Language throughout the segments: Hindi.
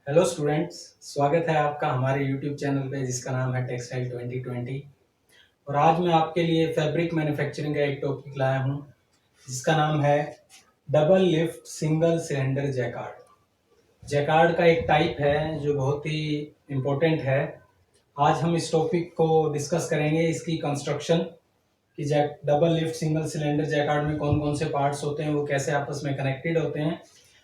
हेलो स्टूडेंट्स, स्वागत है आपका हमारे यूट्यूब चैनल पे जिसका नाम है टेक्सटाइल 2020। और आज मैं आपके लिए फैब्रिक मैन्युफैक्चरिंग का एक टॉपिक लाया हूँ जिसका नाम है double lift single cylinder jacquard. Jacquard का एक टाइप है जो बहुत ही इम्पोर्टेंट है। आज हम इस टॉपिक को डिस्कस करेंगे, इसकी कंस्ट्रक्शन कि double lift single cylinder jacquard में कौन कौन से पार्ट्स होते हैं, वो कैसे आपस में कनेक्टेड होते हैं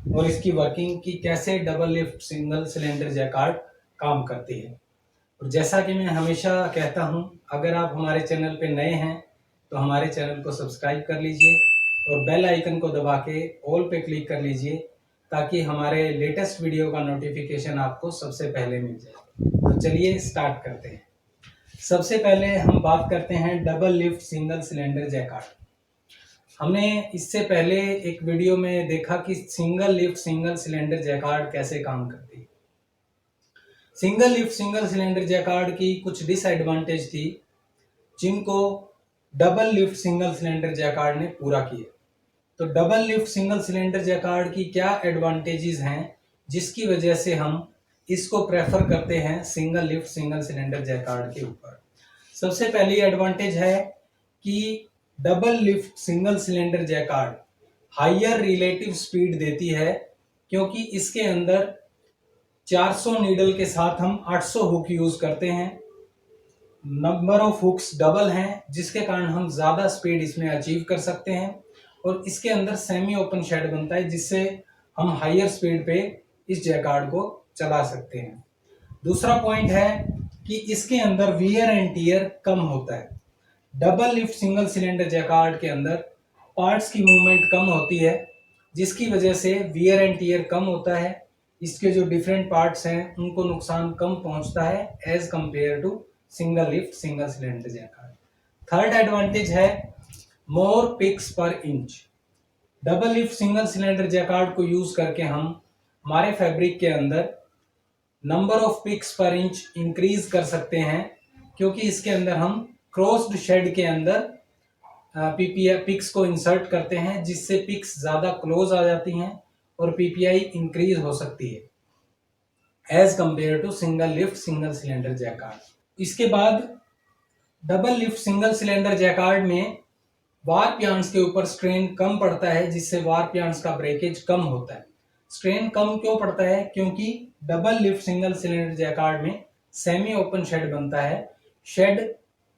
और इसकी वर्किंग की कैसे double lift single cylinder jacquard काम करती है। और जैसा कि मैं हमेशा कहता हूं, अगर आप हमारे चैनल पे नए हैं तो हमारे चैनल को सब्सक्राइब कर लीजिए और बेल आइकन को दबा के ऑल पे क्लिक कर लीजिए ताकि हमारे लेटेस्ट वीडियो का नोटिफिकेशन आपको सबसे पहले मिल जाए। तो चलिए स्टार्ट करते हैं। सबसे पहले हम बात करते हैं double lift single cylinder jacquard. हमने इससे पहले एक वीडियो में देखा कि single lift single cylinder jacquard कैसे काम करती है। Single lift single cylinder jacquard की कुछ डिसएडवांटेज थी जिनको double lift single cylinder jacquard ने पूरा किया। तो double lift single cylinder jacquard की क्या एडवांटेजेस हैं जिसकी वजह से हम इसको प्रेफर करते हैं single lift single cylinder jacquard के ऊपर। सबसे पहली एडवांटेज है कि double lift single cylinder jacquard higher relative speed देती है, क्योंकि इसके अंदर 400 नीडल के साथ हम 800 हुक यूज करते हैं। नंबर ऑफ हुक्स डबल हैं जिसके कारण हम ज़्यादा स्पीड इसमें अचीव कर सकते हैं। और इसके अंदर सेमी ओपन शेड बनता है जिससे हम हायर स्पीड पे इस जैकार्ड को चला सकते हैं। दूसरा पॉइंट है कि इसके अंदर वियर एंड टियर कम होता है। Double lift single cylinder jacquard के अंदर पार्ट्स की मूवमेंट कम होती है जिसकी वजह से वियर एंड टियर कम होता है। इसके जो डिफरेंट पार्ट्स हैं उनको नुकसान कम पहुंचता है as compare to single lift single cylinder jacquard. Third advantage है more picks per inch. Double lift single cylinder jacquard को यूज करके हम हमारे फैब्रिक के अंदर number of picks per inch increase कर सकते हैं, क्योंकि इसके अंदर हम क्रॉस्ड शेड के अंदर पीपीआई पिक्स को इंसर्ट करते हैं जिससे पिक्स ज़्यादा क्लोज आ जाती हैं और पीपीआई इंक्रीज हो सकती है as compare to single lift single cylinder jacquard. इसके बाद double lift single cylinder jacquard में वार्प यार्न्स के ऊपर स्ट्रेन कम पड़ता है जिससे वार्प यार्न्स का ब्रेकेज कम होता है। स्ट्रेन कम क्यों पड़ता है? क्योंकि double lift single cylinder jacquard में सेमी ओपन शेड बनता है। शेड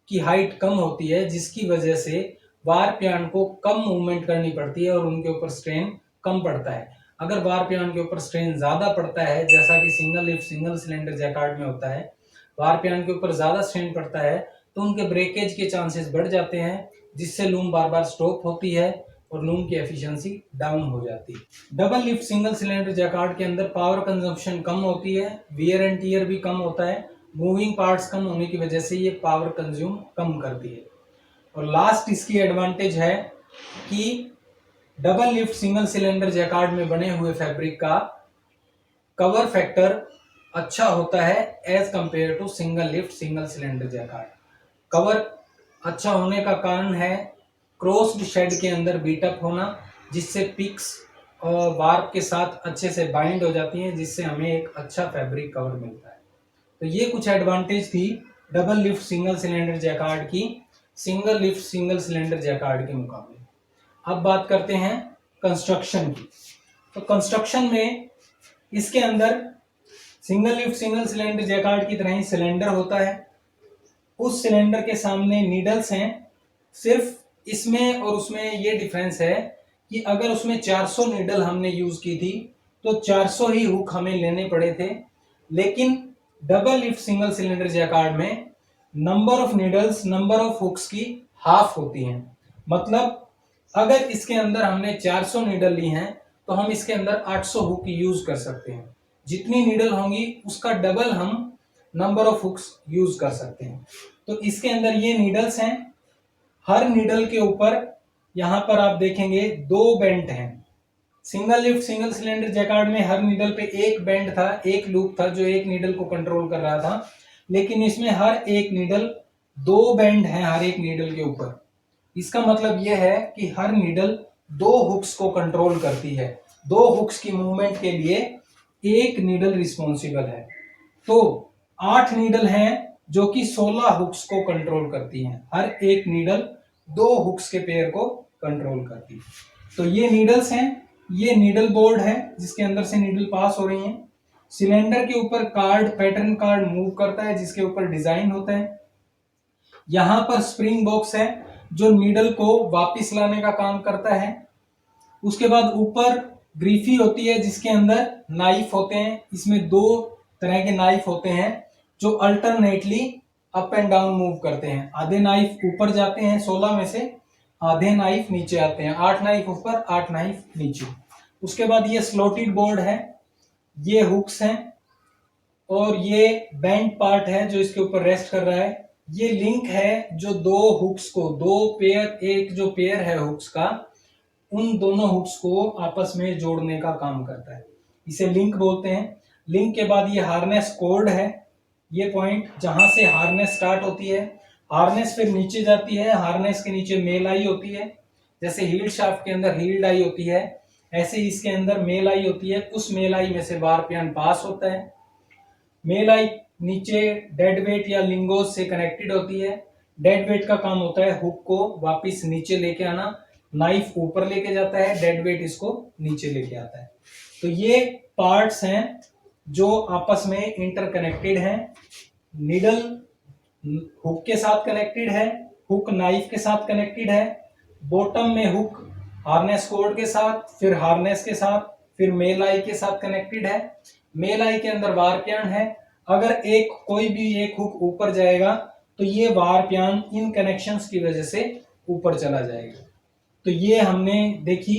की हाइट कम होती है जिसकी वजह से वार्प यार्न को कम मूवमेंट करनी पड़ती है और उनके ऊपर स्ट्रेन कम पड़ता है। अगर वार्प यार्न के ऊपर स्ट्रेन ज़्यादा पड़ता है, जैसा कि single lift single cylinder jacquard में होता है, वार्प यार्न के ऊपर ज़्यादा स्ट्रेन पड़ता है तो उनके ब्रेकेज के चांसेस बढ़ जाते हैं जिससे लूम बार बार स्टॉप होती है और लूम की एफिशिएंसी डाउन हो जाती है। Double lift single cylinder jacquard के अंदर पावर कंजम्पशन कम होती है, वियर एंड टियर भी कम होता है। मूविंग पार्ट्स कम होने की वजह से ये पावर कंज्यूम कम करती है। और लास्ट इसकी एडवांटेज है कि double lift single cylinder jacquard में बने हुए फैब्रिक का कवर फैक्टर अच्छा होता है as compare to single lift single cylinder jacquard. Cover अच्छा होने का कारण है क्रॉस्ड शेड के अंदर बीटअप होना, जिससे पिक्स और वार्प के साथ अच्छे से बाइंड हो जाती हैं जिससे हमें एक अच्छा फैब्रिक कवर मिलता है। तो ये कुछ एडवांटेज थी double lift single cylinder jacquard की single lift single cylinder jacquard के मुकाबले। अब बात करते हैं कंस्ट्रक्शन की। तो कंस्ट्रक्शन में इसके अंदर single lift single cylinder jacquard की तरह ही सिलेंडर होता है। उस सिलेंडर के सामने नीडल्स हैं। सिर्फ इसमें और उसमें ये डिफरेंस है कि अगर उसमें 400 नीडल हमने यूज की थी तो 400 ही हुक हमें लेने पड़े थे, लेकिन double lift single cylinder jacquard में number of needles number of hooks की हाफ होती हैं। मतलब अगर इसके अंदर हमने 400 नीडल ली हैं तो हम इसके अंदर 800 हुक यूज कर सकते हैं। जितनी नीडल होंगी उसका डबल हम नंबर ऑफ हुक्स यूज कर सकते हैं। तो इसके अंदर ये नीडल्स हैं। हर नीडल के ऊपर यहां पर आप देखेंगे 2 बेंट हैं। Single lift single cylinder jacquard में हर नीडल पे एक बेंड था, एक लूप था जो एक नीडल को कंट्रोल कर रहा था, लेकिन इसमें हर एक नीडल 2 बेंड है हर एक नीडल के ऊपर। इसका मतलब यह है कि हर नीडल 2 हुक्स को कंट्रोल करती है। 2 हुक्स की मूवमेंट के लिए एक नीडल रिस्पॉन्सिबल है। तो 8 नीडल हैं जो कि 16 हुक्स को कंट्रोल करती हैं। हर एक नीडल 2 हुक्स के पेयर को कंट्रोल करती है। तो ये नीडल्स हैं, ये नीडल बोर्ड है जिसके अंदर से नीडल पास हो रही हैं। सिलेंडर के ऊपर कार्ड, पैटर्न कार्ड मूव करता है जिसके ऊपर डिजाइन होता है। यहां पर स्प्रिंग बॉक्स है जो नीडल को वापस लाने का काम करता है। उसके बाद ऊपर ग्रीफी होती है जिसके अंदर नाइफ होते हैं। इसमें 2 तरह के नाइफ होते हैं जो alternately up and down move करते हैं। आधे नाइफ ऊपर जाते हैं 16 में से, आधे नाइफ नीचे आते हैं। 8 नाइफ ऊपर, 8 नाइफ नीचे। उसके बाद ये स्लोटेड बोर्ड है, ये हुक्स हैं और ये बेंड पार्ट है जो इसके ऊपर रेस्ट कर रहा है। ये लिंक है जो 2 हुक्स को, 2 पेयर, एक जो पेयर है हुक्स का, उन दोनों हुक्स को आपस में जोड़ने का काम करता है। इसे लिंक बोलते हैं। लिंक के बाद ये हार्नेस कोर्ड है, ये पॉइंट जहां से हार्नेस स्टार्ट होती है। हार्नेस फिर नीचे जाती है, हार्नेस के नीचे मेल आई होती है। जैसे हील्ड शाफ्ट के अंदर हील्ड आई होती है, ऐसे ही इसके अंदर मेल आई होती है। उस मेल आई में से वारपियान पास होता है। मेल आई नीचे डेड वेट या लिंगोस से कनेक्टेड होती है। डेड वेट का काम होता है हुक को वापस नीचे लेके आना, नाइफ ऊपर लेके जाता है, डेड वेट इसको नीचे लेके आता है। तो ये पार्ट्स हैं जो आपस में इंटरकनेक्टेड हैं। निडल हुक के साथ कनेक्टेड है, हुक नाइफ के साथ कनेक्टेड है, बॉटम में हुक हार्नेस कोर्ड के साथ, फिर हार्नेस के साथ, फिर मेल आई के साथ कनेक्टेड है। मेल आई के अंदर वारपियान है। अगर कोई भी एक हुक ऊपर जाएगा तो ये वारपियान इन कनेक्शंस की वजह से ऊपर चला जाएगा। तो ये हमने देखी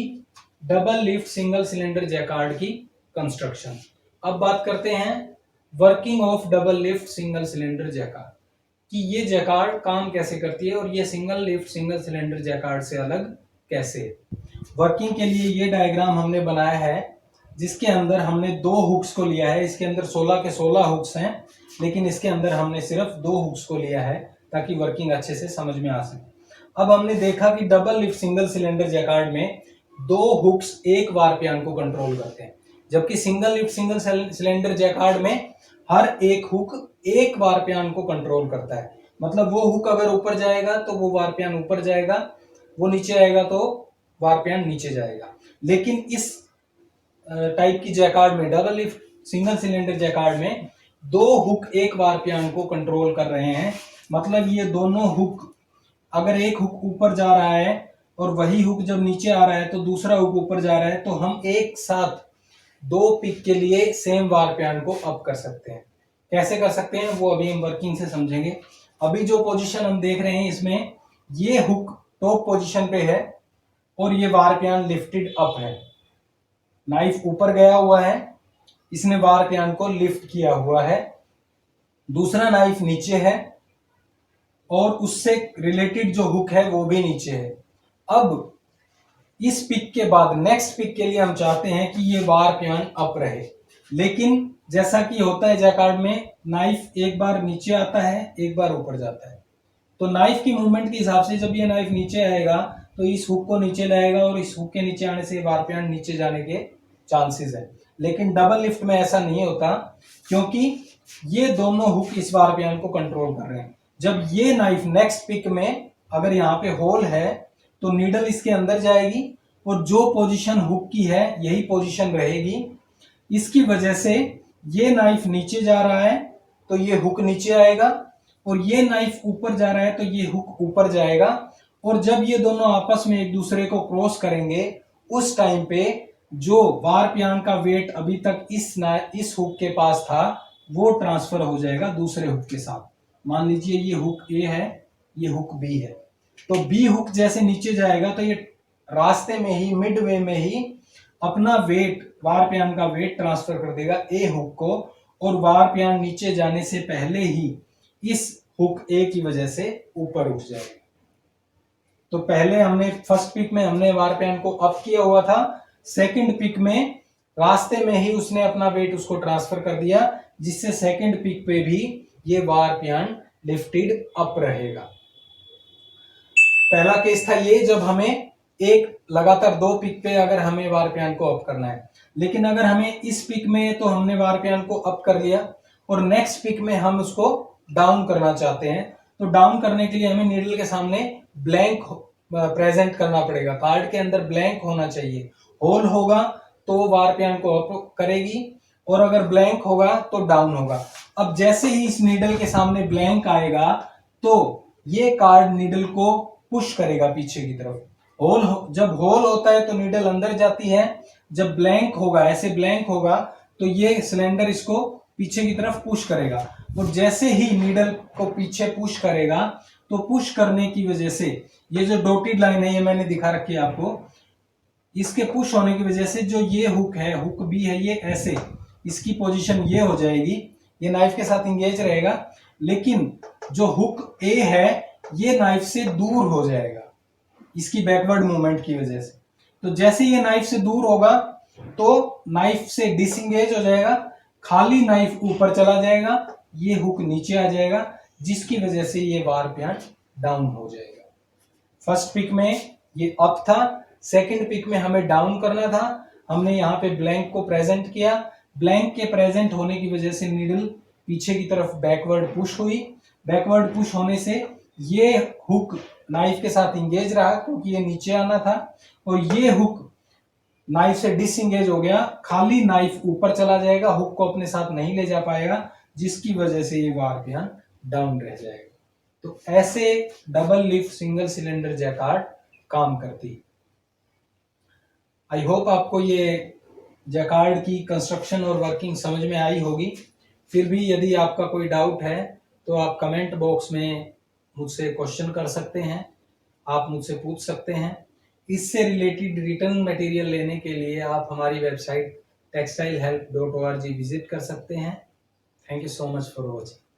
double lift single cylinder jacquard की कंस्ट्रक्शन। अब बात करते हैं working of double lift single cylinder jacquard कि ये जैकार्ड काम कैसे करती है और ये single lift single cylinder jacquard से अलग कैसे है। वर्किंग के लिए ये डायग्राम हमने बनाया है जिसके अंदर हमने 2 हुक्स को लिया है। इसके अंदर 16 के 16 हुक्स हैं, लेकिन इसके अंदर हमने सिर्फ 2 हुक्स को लिया है ताकि वर्किंग अच्छे से समझ में आ सके। अब हमने देखा कि double lift single cylinder jacquard में 2 हुक्स एक वारपियान को कंट्रोल करते हैं, जबकि single lift single cylinder jacquard में हर एक हुक एक वारपियान को कंट्रोल करता है। मतलब वो हुक अगर ऊपर जाएगा तो वो वारपियान ऊपर जाएगा, वो नीचे आएगा तो वारपियान नीचे जाएगा। लेकिन इस टाइप की जैकार्ड में, double lift single cylinder jacquard में 2 हुक एक वारपियान को कंट्रोल कर रहे हैं। मतलब ये दोनों हुक, अगर एक हुक ऊपर जा रहा है और वही हुक जब नीचे आ रहा है तो दूसरा हुक ऊपर जा रहा है, तो हम एक साथ 2 पिक के लिए सेम वारपियान को अप कर सकते हैं। कैसे कर सकते हैं वो अभी हम वर्किंग से समझेंगे। अभी जो पोजीशन हम देख रहे हैं इसमें ये हुक टॉप पोजीशन पे है और ये वारपियान लिफ्टेड अप है। नाइफ ऊपर गया हुआ है, इसने वारपियान को लिफ्ट किया हुआ है। दूसरा नाइफ नीचे है और उससे रिलेटेड जो हुक है वो भी नीचे है। अब इस पिक के बाद नेक्स्ट पिक के लिए हम चाहते हैं कि ये वारपियान अप रहे, लेकिन जैसा कि होता है जैकार्ड में, नाइफ एक बार नीचे आता है, एक बार ऊपर जाता है। तो नाइफ की मूवमेंट के हिसाब से जब ये नाइफ नीचे आएगा तो इस हुक को नीचे लाएगा और इस हुक के नीचे आने से वारपियान नीचे जाने के चांसेस है। लेकिन डबल लिफ्ट में ऐसा नहीं होता क्योंकि ये दोनों हुक इस वारपियान को कंट्रोल कर रहे हैं। जब ये नाइफ नेक्स्ट पिक में अगर यहाँ पे होल है तो नीडल इसके अंदर जाएगी और जो पोजीशन हुक की है यही पोजीशन रहेगी। इसकी वजह से ये नाइफ नीचे जा रहा है तो ये हुक नीचे आएगा और ये नाइफ ऊपर जा रहा है तो ये हुक ऊपर जाएगा। और जब ये दोनों आपस में एक दूसरे को क्रॉस करेंगे उस टाइम पे जो वारपियान का वेट अभी तक इस हुक के पास था वो ट्रांसफर हो जाएगा दूसरे हुक के साथ। मान लीजिए ये हुक ए है, ये हुक बी है, तो बी हुक जैसे नीचे जाएगा तो ये रास्ते में ही, मिड वे में ही अपना वेट, वारपियान का वेट ट्रांसफर कर देगा ए हुक को और वारपियान नीचे जाने से पहले ही इस हुक ए की वजह से ऊपर उठ जाएगा। तो पहले हमने फर्स्ट पिक में हमने वारपियान को अप किया हुआ था, सेकंड पिक में रास्ते में ही उसने अपना वेट उसको ट्रांसफर कर दिया जिससे सेकंड पिक पे भी ये वारपियान लिफ्टेड अप रहेगा। पहला केस था ये जब हमें एक लगातार 2 पिक पे अगर हमें वारपियान को अप करना है, लेकिन अगर हमें इस पिक में तो हमने वारपियान को अप कर लिया और नेक्स्ट पिक में हम उसको डाउन करना चाहते हैं, तो डाउन करने के लिए हमें नीडल के सामने ब्लैंक प्रेजेंट करना पड़ेगा। कार्ड के अंदर ब्लैंक होना चाहिए। होल होगा तो वारपियान को अप करेगी और अगर ब्लैंक होगा तो डाउन होगा। अब जैसे ही इस नीडल के सामने ब्लैंक आएगा तो ये कार्ड नीडल को पुश करेगा पीछे की तरफ। जब होल होता है तो नीडल अंदर जाती है, जब ब्लैंक होगा, ऐसे ब्लैंक होगा, तो ये सिलेंडर इसको पीछे की तरफ पुश करेगा। और जैसे ही नीडल को पीछे पुश करेगा तो पुश करने की वजह से ये जो डॉटेड लाइन है, ये मैंने दिखा रखी है आपको, इसके पुश होने की वजह से जो ये हुक है, हुक बी है, ये ऐसे इसकी पोजीशन ये हो जाएगी, ये नाइफ के साथ इंगेज रहेगा, लेकिन जो हुक ए है ये नाइफ से दूर हो जाएगा इसकी बैकवर्ड मूवमेंट की वजह से। तो जैसे ये नाइफ से दूर होगा तो नाइफ से डिसंगेज हो जाएगा, खाली नाइफ ऊपर चला जाएगा, ये हुक नीचे आ जाएगा, जिसकी वजह से ये वारपियान डाउन हो जाएगा। फर्स्ट पिक में ये अप था, सेकंड पिक में हमें डाउन करना था, हमने यहाँ पे ब्लैंक को प्रेजेंट किया। ब्लैंक के प्रेजेंट होने की वजह से नीडल पीछे की तरफ बैकवर्ड पुश हुई। बैकवर्ड पुश होने से ये हुक नाइफ के साथ इंगेज रहा क्योंकि ये नीचे आना था, और ये हुक नाइफ से डिसंगेज हो गया, खाली नाइफ ऊपर चला जाएगा, हुक को अपने साथ नहीं ले जा पाएगा, जिसकी वजह से ये वारपियान डाउन रह जाएगा। तो ऐसे double lift single cylinder jacquard काम करती। आई होप आपको ये जैकार्ड की कंस्ट्रक्शन और वर्किंग समझ में आई होगी। फिर भी यदि आपका कोई डाउट है तो आप कमेंट बॉक्स में मुझसे क्वेश्चन कर सकते हैं, आप मुझसे पूछ सकते हैं। इससे रिलेटेड रिटर्न मटेरियल लेने के लिए आप हमारी वेबसाइट textilehelp.org विजिट कर सकते हैं। Thank you so much for watching.